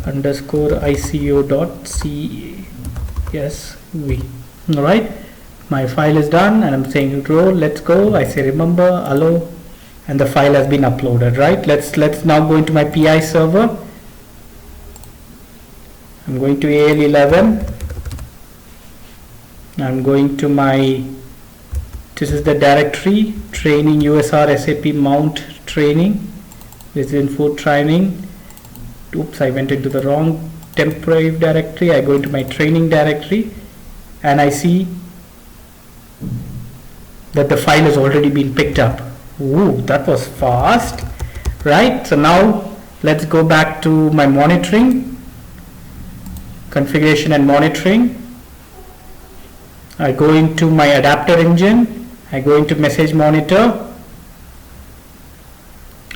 underscore ICO dot CSV. All right, my file is done and I'm saying roll, let's go. I say remember, allow, and the file has been uploaded, right? Let's now go into my PI server. I'm going to AL11. I'm going to my, this is the directory, training USR SAP mount training. This is info training. Oops, I went into the wrong temporary directory. I go into my training directory and I see that the file has already been picked up. Ooh, that was fast, right? So now let's go back to my monitoring, configuration and monitoring. I go into my adapter engine, I go into message monitor,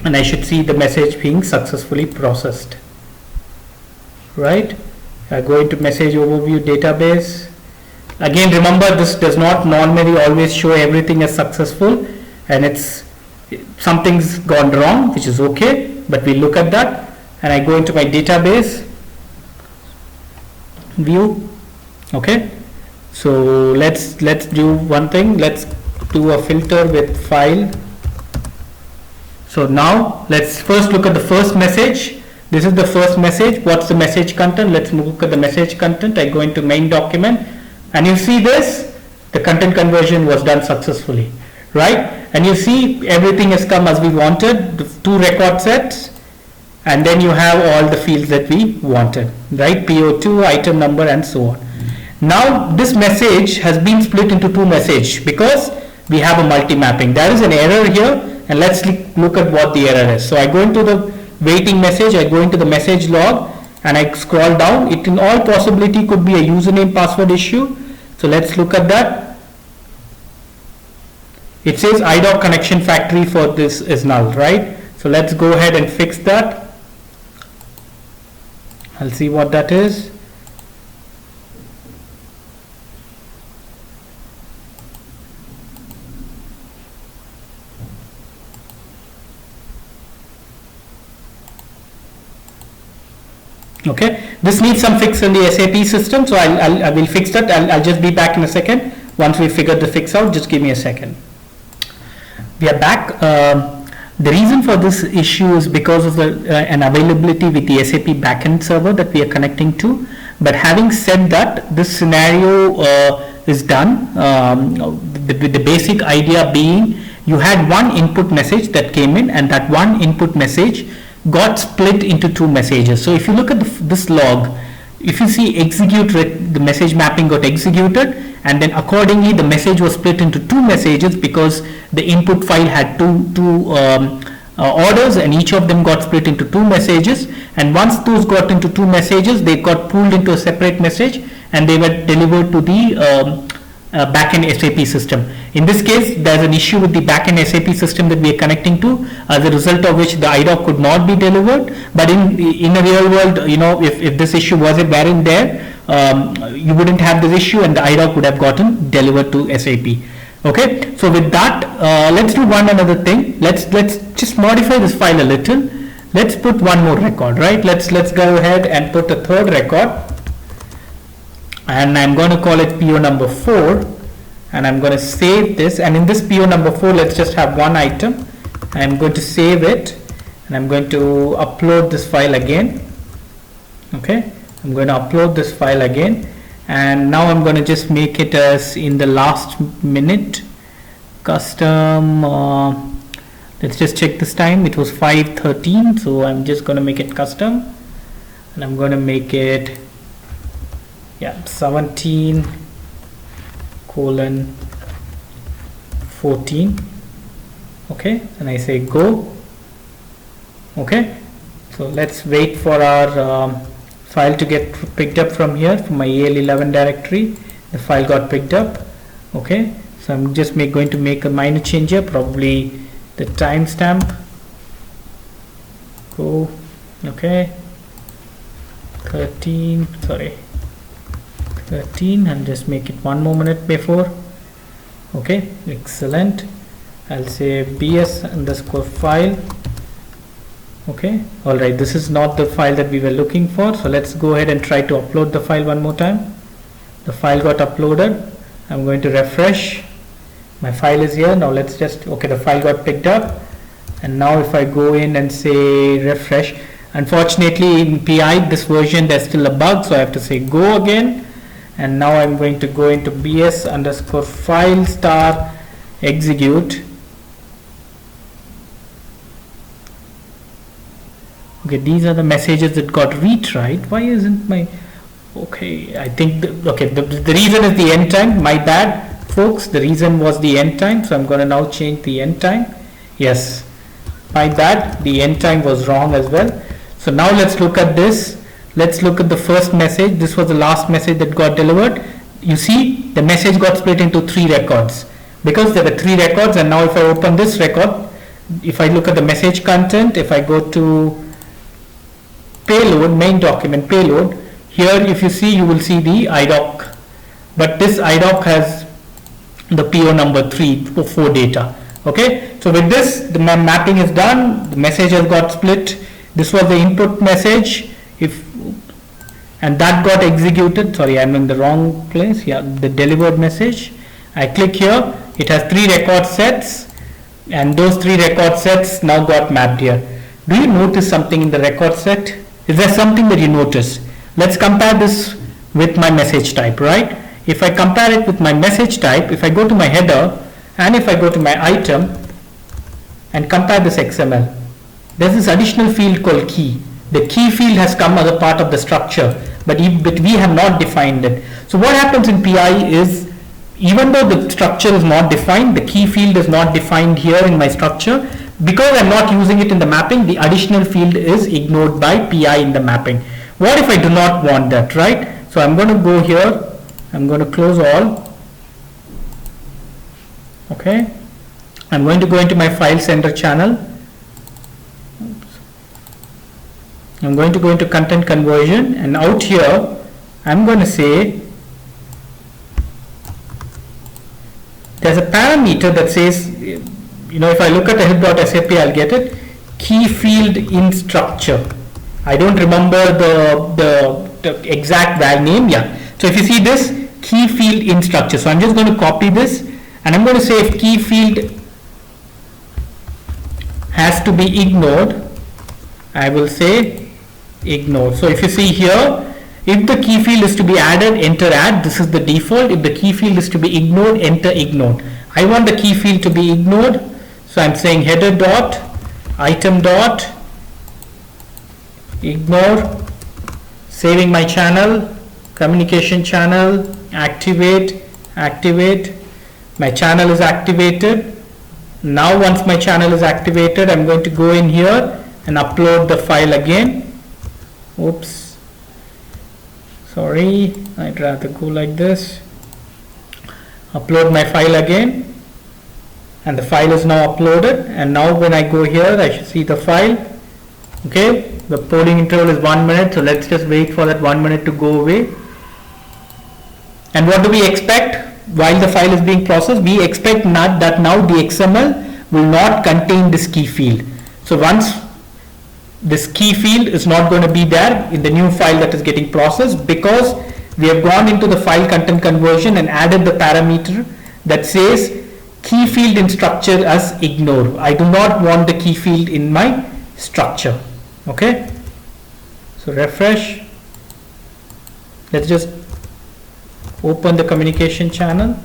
and I should see the message being successfully processed, right? I go into message overview database. Again, remember, this does not normally always show everything as successful, and it's something's gone wrong, which is okay, but we look at that. And I go into my database view. Okay, so let's do one thing. Let's do a filter with file. So now let's first look at the first message. This is the first message. What's the message content? Let's look at the message content. I go into main document, and you see this, the content conversion was done successfully, right? And you see everything has come as we wanted, the 2 record sets, and then you have all the fields that we wanted, right? PO2, item number, and so on. Now this message has been split into 2 messages because we have a multi-mapping. There is an error here, and let's look at what the error is. So I go into the waiting message, I go into the message log, and I scroll down. It in all possibility could be a username password issue. So let's look at that. It says IDoc connection factory for this is null, right? So let's go ahead and fix that. I'll see what that is. Okay, this needs some fix in the SAP system, so I will fix that. I'll just be back in a second. Once we figure the fix out, just give me a second. We are back. The reason for this issue is because of an availability with the SAP backend server that we are connecting to. But having said that, this scenario is done. The basic idea being you had one input message that came in, and that one input message got split into 2 messages. So if you look at this log, if you see execute, the message mapping got executed, and then accordingly the message was split into 2 messages because the input file had two orders, and each of them got split into 2 messages. And once those got into 2 messages, they got pulled into a separate message and they were delivered to the backend SAP system. In this case, there's an issue with the backend SAP system that we are connecting to, as a result of which the IDoc could not be delivered. But in a real world, you know, if this issue wasn't there, you wouldn't have this issue, and the IDoc would have gotten delivered to SAP. Okay, so with that, let's do one another thing. Let's just modify this file a little. Let's put one more record, right? Let's go ahead and put a 3rd record, and I'm going to call it PO number 4, and I'm going to save this. And in this PO number 4, let's just have one item. I'm going to save it, and I'm going to upload this file again. Okay, I'm going to upload this file again, and now I'm going to just make it as in the last minute custom. Let's just check this time. It was 5:13, so I'm just going to make it custom, and I'm going to make it 17:14. Okay, and I say go. Okay, so let's wait for our file to get picked up from here, from my AL11 directory. The file got picked up. Okay, so I'm just going to make a minor change here, probably the timestamp. Go. Okay, 13, and just make it 1 more minute before. Okay, excellent. I'll say bs underscore file Okay, all right, this is not the file that we were looking for, so let's go ahead and try to upload the file one more time. The file got uploaded. I'm going to refresh. My file is here. Now let's just, okay, the file got picked up. And now if I go in and say refresh, unfortunately in PI this version there's still a bug, so I have to say go again. And now I'm going to go into bs_file star execute. Okay, these are the messages that got retried. Why isn't my, okay, I think the reason is the end time. My bad folks, the reason was the end time, so I'm going to now change the end time. Yes, my bad, the end time was wrong as well. So now let's look at this. Let's look at the first message. This was the last message that got delivered. You see the message got split into 3 records because there were 3 records. And now if I open this record, if I look at the message content, if I go to payload, main document payload, here if you see, you will see the IDoc, but this IDoc has the PO number 3 or 4 data. Okay, so with this the mapping is done, the message has got split. This was the input message, and that got executed. Sorry, I'm in the wrong place. Yeah, the delivered message. I click here, it has 3 record sets, and those 3 record sets now got mapped here. Do you notice something in the record set? Is there something that you notice? Let's compare this with my message type, right? If I compare it with my message type, if I go to my header and if I go to my item and compare this XML, there's this additional field called key. The key field has come as a part of the structure, but we have not defined it. So what happens in PI is, even though the structure is not defined, the key field is not defined here in my structure. Because I'm not using it in the mapping, the additional field is ignored by PI in the mapping. What if I do not want that, right? So I'm going to go here, I'm going to close all. Okay, I'm going to go into my file sender channel. Oops. I'm going to go into content conversion, and out here I'm going to say there's a parameter that says, you know, if I look at help.sap, I'll get it, key field in structure. I don't remember the exact value name. Yeah, so if you see this, key field in structure, so I'm just going to copy this and I'm going to say if key field has to be ignored, I will say ignore. So if you see here, if the key field is to be added, enter add, this is the default. If the key field is to be ignored, enter ignore. I want the key field to be ignored, so I'm saying header dot item dot ignore, saving my channel, communication channel, activate, my channel is activated. Now once my channel is activated, I'm going to go in here and upload the file again. Oops, sorry, I'd rather go like this. Upload my file again, and the file is now uploaded. And now when I go here, I should see the file. Okay, the polling interval is 1 minute, so let's just wait for that 1 minute to go away. And what do we expect while the file is being processed? We expect that now the XML will not contain this key field. So once this key field is not going to be there in the new file that is getting processed, because we have gone into the file content conversion and added the parameter that says key field in structure as ignore. I do not want the key field in my structure. Okay, so refresh. Let's just open the communication channel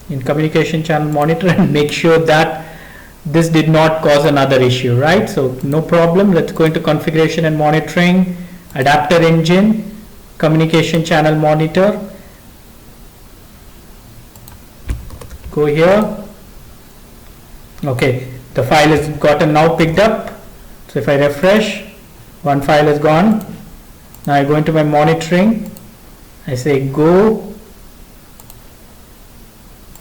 in communication channel monitor and make sure that this did not cause another issue, right? So no problem. Let's go into configuration and monitoring, adapter engine, communication channel monitor. Go here. Okay, the file is gotten now picked up. So if I refresh, one file is gone. Now I go into my monitoring. I say go.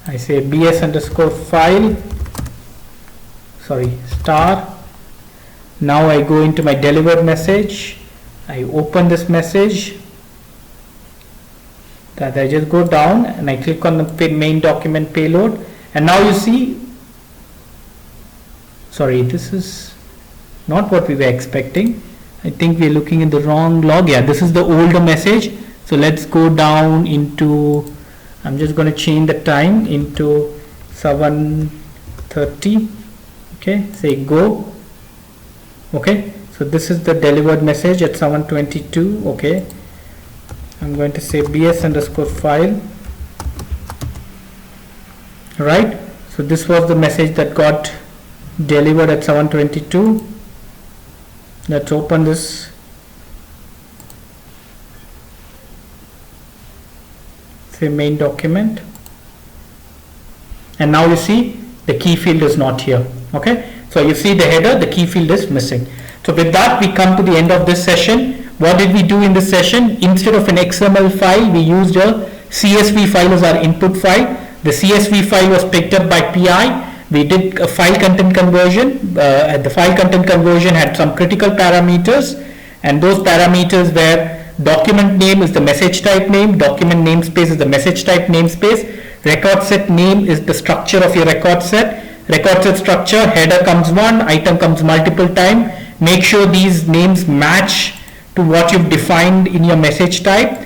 I say bs_file. Sorry, star. Now I go into my delivered message. I open this message. That I just go down and I click on the main document payload, and now you see, sorry, this is, not what we were expecting. I think we're looking in the wrong log. Yeah, this is the older message. So let's go down into, I'm just going to change the time into 7:30. Okay, say go. Okay, so this is the delivered message at 7:22. Okay, I'm going to say bs_file. Right, so this was the message that got delivered at 7:22. Let's open this. Say main document, and now you see the key field is not here. Okay, so you see the header, the key field is missing. So with that, we come to the end of this session. What did we do in this session? Instead of an XML file, we used a CSV file as our input file. The CSV file was picked up by PI. We did a file content conversion. The file content conversion had some critical parameters, and those parameters were document name is the message type name, document namespace is the message type namespace, record set name is the structure of your record set structure, header comes one, item comes multiple time. Make sure these names match to what you've defined in your message type.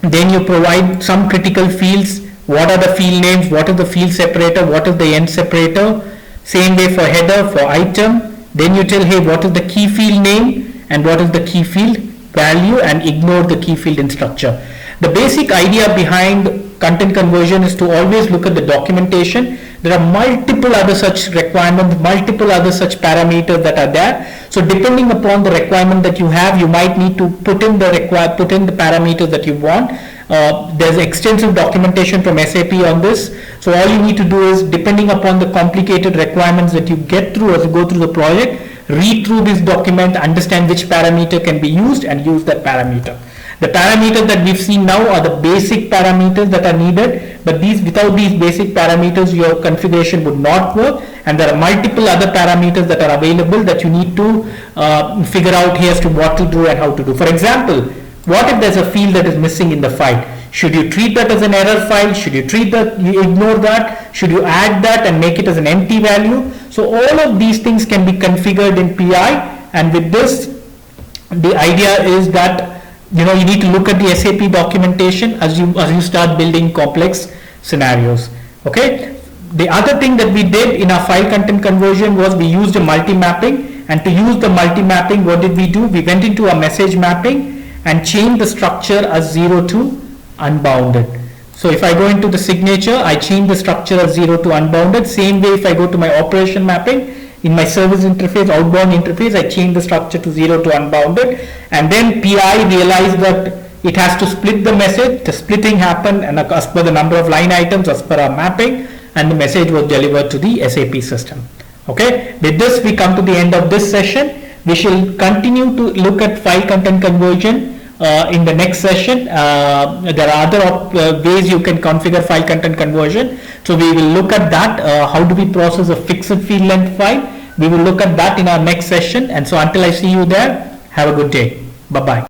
Then you provide some critical fields. What are the field names? What is the field separator? What is the end separator? Same way for header, for item. Then you tell, hey, what is the key field name and what is the key field value, and ignore the key field in structure. The basic idea behind content conversion is to always look at the documentation. There are multiple other such requirements, multiple other such parameters that are there. So depending upon the requirement that you have, you might need to put in the parameters that you want. There's extensive documentation from SAP on this. So all you need to do is, depending upon the complicated requirements that you get through as you go through the project, read through this document, understand which parameter can be used, and use that parameter. The parameters that we've seen now are the basic parameters that are needed, but without these basic parameters, your configuration would not work, and there are multiple other parameters that are available that you need to figure out here as to what to do and how to do. For example, what if there's a field that is missing in the file? Should you treat that as an error file? Should you ignore that? Should you add that and make it as an empty value? So all of these things can be configured in PI, and with this, the idea is that you need to look at the SAP documentation as you start building complex scenarios. Okay. The other thing that we did in our file content conversion was we used a multi-mapping, and to use the multi-mapping, what did we do? We went into our message mapping and changed the structure as 0 to unbounded. So if I go into the signature, I change the structure as 0 to unbounded. Same way, if I go to my operation mapping, in my service interface, outbound interface, I change the structure to 0 to unbounded, and then PI realized that it has to split the message. The splitting happened, and as per the number of line items, as per our mapping, and the message was delivered to the SAP system. Okay, with this we come to the end of this session. We shall continue to look at file content conversion in the next session. There are other ways you can configure file content conversion. So we will look at that. How do we process a fixed field length file? We will look at that in our next session. And so until I see you there, have a good day. Bye-bye.